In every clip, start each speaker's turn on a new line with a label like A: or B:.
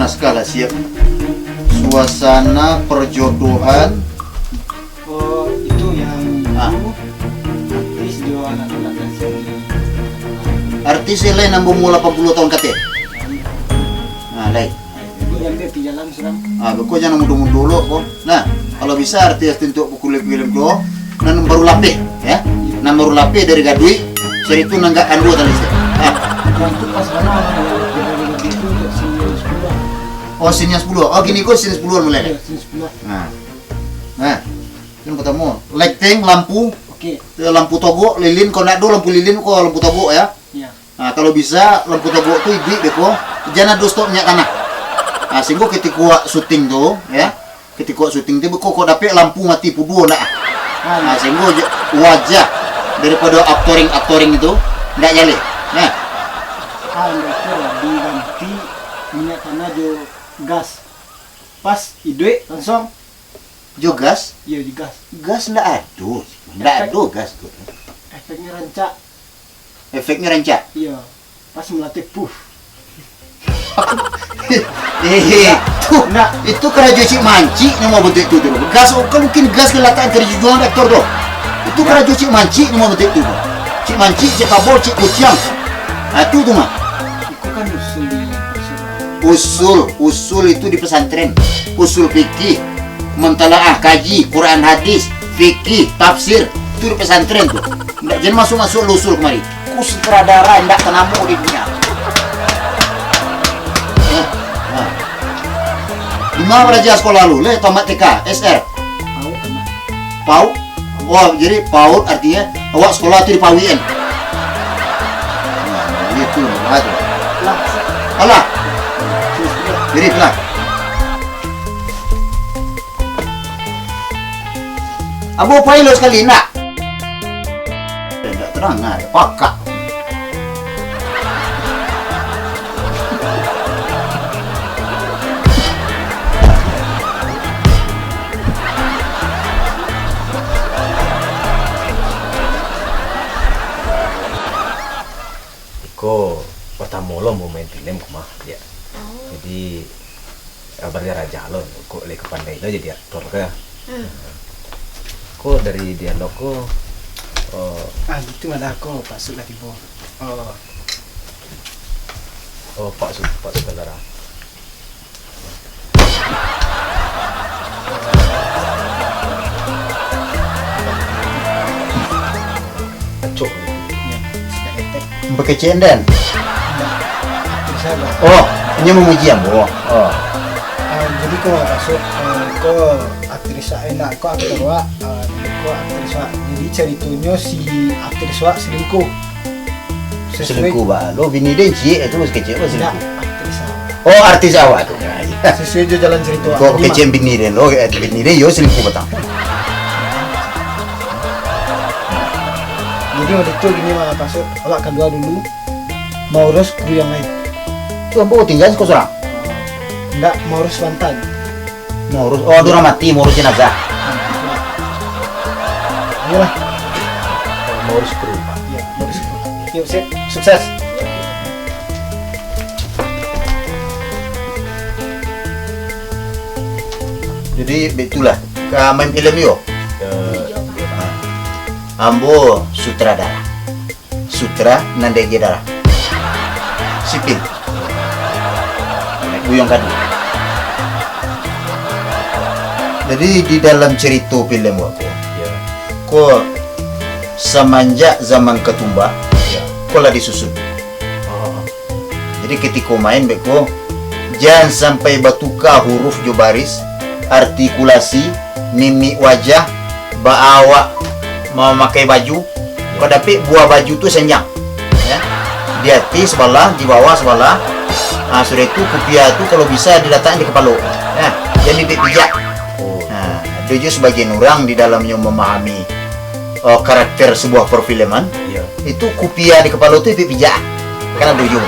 A: naskah lah siap. Suasana perjodohan.
B: Oh, itu yang
A: Ah.
B: artis dia anak-anak kasih.
A: Artis lain nambung mula 80 tahun kate. Nah, lain.
B: Ini yang dia di jalan sedang.
A: Beku jangan mundur dulu kok. Nah, kalau bisa artis untuk kulit film kok, nan baru lapih, ya. Nan baru lapih dari gadui, seri itu nanggak kandu tadi sih.
B: Yang itu pas mana yang itu untuk sini 10.
A: Oh, sini 10. Oh, gini kok sini 10 mulai.
B: Ya, sini 10.
A: Nah, yang pertama, lighting, lampu,
B: Oke.
A: lampu togok, lilin, kau nak do lampu lilin kok lampu togok ya.
B: Ya.
A: Nah, kalau bisa lampu togok tu idi beko, jangan do stopnya kana. Nah, sehingga ketika syuting tu, ya, ketika syuting tu beko kau dapat lampu mati pudu nak. Nah, sehingga wajah daripada aktoring itu ndak jale. Nah,
B: Mereka diganti minyak tanah jo gas. Pas ide langsung
A: jo gas,
B: iya di gas.
A: gas ndak ada gas tu.
B: Efeknya rancak.
A: Efeknya rancak.
B: Iya. Pas melatih puff.
A: Tuh, nah, itu kerajo Cik Manci yang mau bentuk itu dulu. Gas, kan mungkin gas kelihatan dari jualan aktor tuh. Itu kerajo Cik Manci yang mau bentuk itu. Cik Manci, Cik Kabol, Cik Kuciang. Nah, itu tuh mah.
B: Itu kan usul di pesantren.
A: Usul itu di pesantren. Usul fikih, mentalaah kaji, Quran hadis, fikih, tafsir, itu di pesantren tuh. Nggak jangan masuk usul kemari. Ku sutradara ndak tenamu di dunia. Di mana belajar sekolah lu? Le tamat TK, SR,
B: Tahu kan?
A: PAU. Oh, jadi PAU artinya awak sekolah itu di PAWIN. Nah, itu aja.
B: Lah,
A: Alah, jadi lah. Abu pilot sekali nak. Tidak terang ada pakak.
C: Ko pertama lo mau main film kumah ya. Jadi kabarnya raja lo, kok lek pandai lo jadi aktor ke. Kok dari dialog ko
B: gitu ada aku pasuk lagi bo.
C: Pak saudara. Cok.
B: Ya, sudah efek.
A: Pakai cendan.
B: Terus ada.
A: Oh, ini memuji ambo. Oh.
B: Jadi kok masuk kok aktris enak kok aktor wa kok aktris wa jadi ceritanya si aktris wa selingkuh
A: Selingkuh ba. Lo bini dia cie itu masih kecil apa
B: tidak
A: selingkuh?
B: aktris wa
A: Oh, artis awak tuh.
B: sesuai jo jalan cerita
A: Kok kecil bini dia lo, bini dia yo selingkuh batang.
B: jadi waktu itu gini malah pasuk awak kedua dulu mau urus kru yang lain
A: Tuh ambo tinggal kau seorang.
B: enggak mau urus mantan
A: Mau urus, oh dorang mati, mau urus jenazah.
B: ayolah
C: Mau urus kru.
B: ya mau urus kru yuk sip sukses.
A: Jadi itulah ke main film yo. Ambo sutradara. Sutra nandege darah. Sipil. Buyong kadu. Jadi di dalam cerita film aku,
C: Ya.
A: kok semenjak zaman ketumba,
C: Ya.
A: kok lah disusun.
C: Oh.
A: Jadi ketika main beko, jangan sampai batuka huruf jo baris, artikulasi, mimik wajah, baawak memakai baju, kau dapat buah baju tu senjang, ya. Di atas sebelah, di bawah sebelah. Sudah itu kopiah tu kalau bisa diletakkan di kepala, ya. Jadi bijak. Nah, ada juga sebagian orang di dalamnya memahami karakter sebuah perfilman.
C: Iya.
A: Itu kopiah di kepala tu bijak, karena ada juga.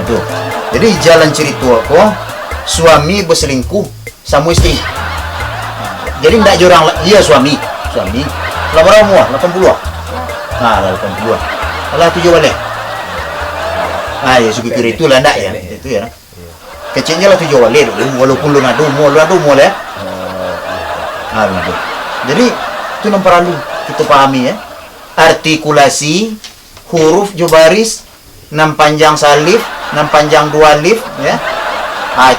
A: Aduh. Jadi jalan cerita aku, suami berselingkuh sama istri. Jadi tidak jorang, iya suami lama semua 80. Nah, 80. Alah 7 balik. Ya suku kira itu lah ndak ya. Itu ya. Kecilnya lah tu jual le dulu walaupun lu ngadu mo le. Begitu. Jadi itu yang perlu kita pahami ya. Artikulasi huruf jo baris, nam panjang salif, nam panjang dua alif ya.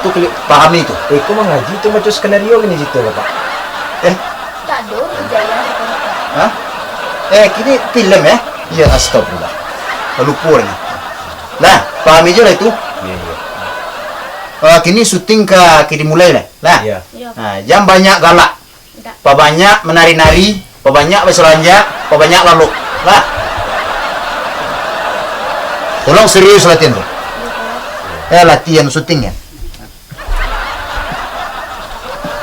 A: Itu pahami itu.
C: Kau mengaji tu macam skenario gini situ Bapak.
D: Tak ada kejayaan apa.
A: Hah? Kini film ya? Ya astagfirullah. Lupa ni. Lah, pahami je lah itu.
C: Iya.
A: Kini syuting kini mulai lah. Lah.
C: Iya.
D: Ya.
A: Jam banyak galak.
D: Tak.
A: Apa banyak menari-nari, apa banyak berselanjak, apa banyak lalu. Lah. Tolong serius latihan tu. Latihan syuting ya.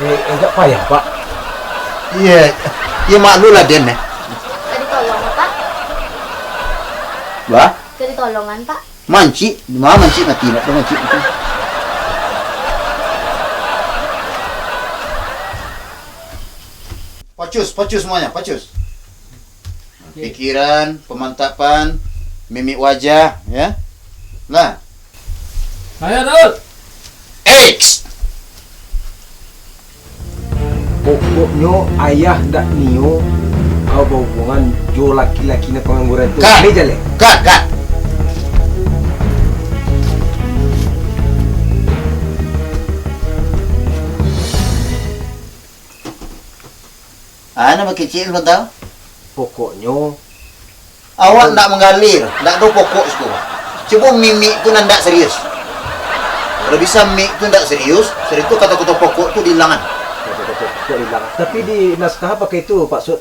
C: Enggak payah Pak.
A: Iya. Ya maklum lah Den ya.
D: Tadi tolong Pak.
A: Wah,
D: Tadi tolongan Pak.
A: manci, manci mati nak manci. Pacus semuanya, pacus. Pikiran, pemantapan, mimik wajah, ya. Lah.
E: Ayo Dul.
A: X.
C: Pokoknya ayah dak nio kau berhubungan jo laki-laki na pengangguran tu.
A: Kat.
C: Meja le.
A: Kat. Nama kecil kau tahu?
C: Pokoknya
A: Awak nak mengalir, nak do pokok situ. Cuba mimik tu nak serius. Kalau bisa mimik tu nak serius, itu kata-kata pokok tu dihilangan.
C: kok hilang. Tapi di naskah pakai itu Pak Sud.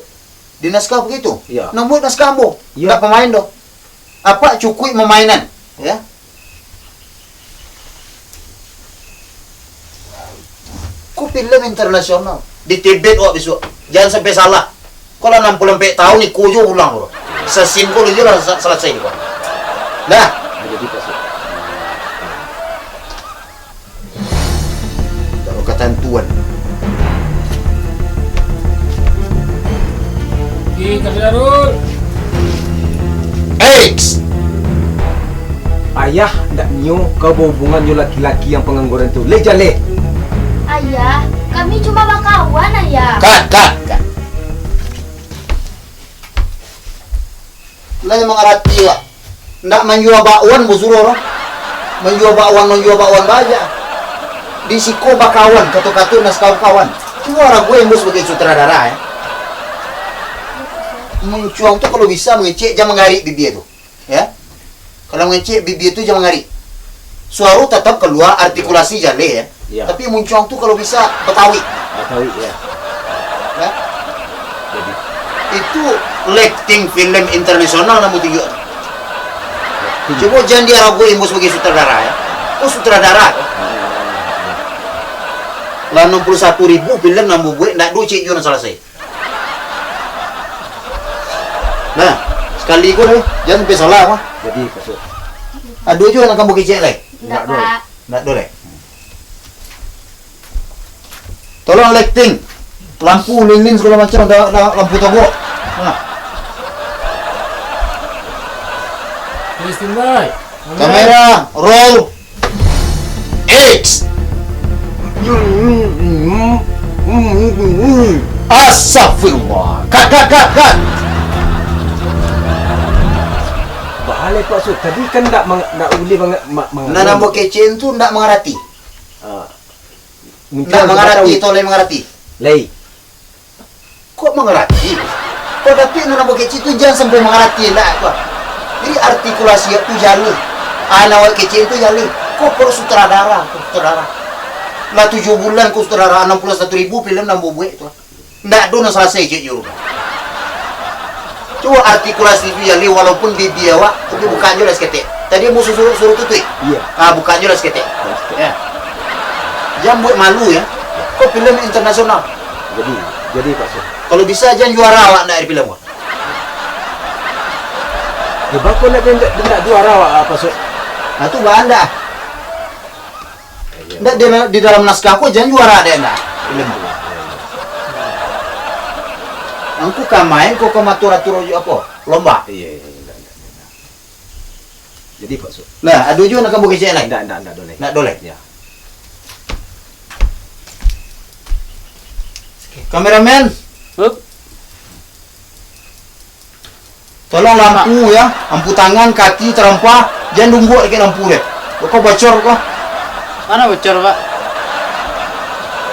A: Di naskah begitu.
C: Ya.
A: Nak buat naskah ambo.
C: Ya.
A: Tak pemain doh. Apa cukui memainan, ya? Kok film internasional di Tibet besok. Jangan sampai salah. Kalau 60 tahun ni kujo ulang bro. Sesin ko dia lah selesai kok. Nah,
C: Jadi Pak Sud.
A: kalau ketentuan.
E: Kamera Dul.
A: X.
C: Ayah ndak nio kau berhubungan jo laki-laki yang pengangguran tu. Le jale.
D: Ayah, kami cuma bakawan ayah.
A: Kat. Lah yang mengerti lah. Ndak menjual bakwan busuro lah. Menjual bakwan baja. Di siko bakawan, katu-katu naskah kawan. Cuma orang gue yang bos sebagai sutradara ya. Mencuang tu kalau bisa mengecek jangan mengarik bibir tu. Ya. Kalau mengecek bibir tu jangan mengarik. Suara tetap keluar artikulasi jale ya.
C: Ya.
A: Tapi muncuang tu kalau bisa betawi.
C: Tahu ya.
A: Ya.
C: Jadi
A: Itu acting film internasional namun tinggi. Coba jangan dia ragu ibu sebagai sutradara ya. Oh sutradara. Lah 61.000 film nambu buat nak dua cik jual selesai. Nah, sekali ko deh, jangan sampai salah mah.
C: jadi Pak Sud.
A: Aduh juga nak kamu kecek lagi.
D: Enggak
C: Dul.
D: Pak.
A: Nak boleh. Tolong acting. Lampu lilin segala macam ada lampu togok. Nah,
E: Standby.
A: kamera roll. X. Astagfirullah. Kat.
C: Bahale Pak Sud. Tadi kan ndak boleh
A: Nah, nama kecen tu ndak mengerti. Ndak mengerti, toleh mengerti.
C: Lei.
A: Kok mengerti? Kok tapi nama kecil tu jangan sampai mengerti lah. Kok. Jadi artikulasi itu jalur. Anak kecil itu jalur. Kok perlu sutradara? Lah 7 bulan ku sutradara 61.000 film nambah buat itu. Ndak do selesai cik juru. Coba artikulasi itu jalur walaupun di dia wak, tapi bukan je lah seketik. Tadi musuh suruh tutui.
C: Iya.
A: Bukan je lah seketik. Ya. Jangan buat malu ya. Kok film internasional?
C: Jadi Pak Sud.
A: Kalau bisa jangan juara awak nak di film.
C: Bako nak dia juara awak Pak Sud.
A: Nah tu anda. Ndak di dalam naskah aku jangan juara ada ndak. Film. Angku kamain kok matur-atur apa? Lomba.
C: Iya. Jadi Pak Sud.
A: Lah, aduh juga nak kamu kecek lain.
C: Ndak boleh.
A: Nak dolek.
C: Ya.
A: Kameramen,
E: Hup.
A: tolong lampu ya, lampu tangan, kaki terempah, jangan nunggu lagi lampu deh. Kau bocor kok?
E: Mana bocor, Pak?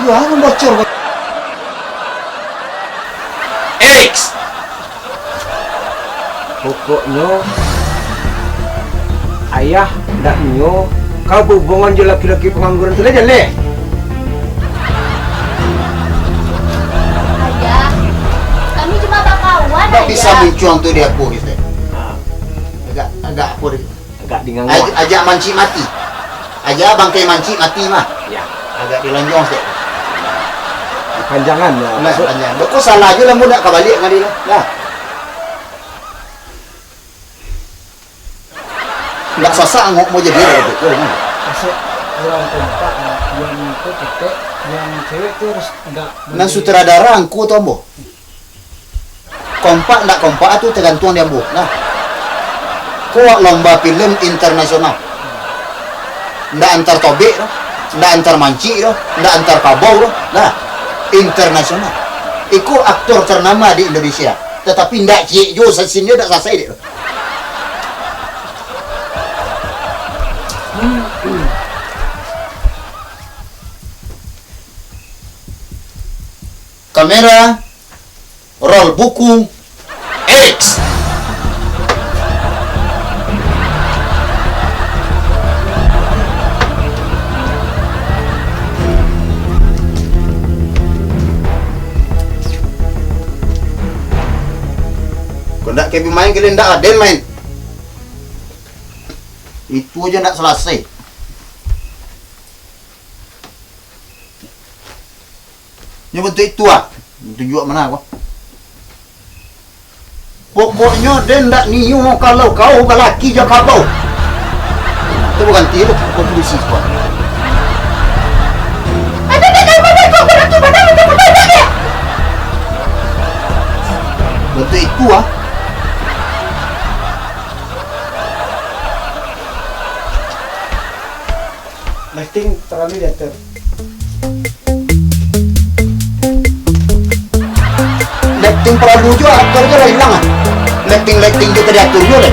A: Ya, kan bocor kok. X.
C: Pokoknya ayah ndak nyo kau berhubungan je laki-laki pengangguran tu aja leh.
D: Ayah, kami cuma bakawan
A: Tak
D: ayah.
A: bisa mencuang tu dia aku gitu. Agak apa dia?
C: Agak dinganguan.
A: Ajak mancing mati. Ajak bangkai mancing mati mah.
C: Ya,
A: Agak dilanjong sih.
C: panjangan ya.
A: Nah, panjang. Kau salah aja lah mu nak kebalik dengan dia. Nah. Nggak sasak mau jadi betul.
B: Masuk orang kompak yang itu titik, yang cewek tuh harus enggak.
A: Nah sutradara angku tu ambo. Kompak ndak kompak tu tergantung dia ambo. Nah. Kau lomba film internasional. Ndak antar tobek dah. Ndak antar manci dah. Ndak antar kabau dah. Nah, internasional. Iku aktor ternama di Indonesia. Tetapi ndak cik jo sesinya ndak selesai dia. Kamera, roll buku, X. Kau ndak kayak main kalian ndak ada main. Itu aja ndak selesai. Ini bentuk itu ah. Tunjuk mana kau? Pokoknya dia ndak niu kalau kau lelaki je kau. Itu bukan tiru, kau polisi kau. Bentuk itu ah.
B: Lighting terlalu diatur.
A: Lighting perlu juga aktornya lah hilang ah. Lighting juga diatur juga.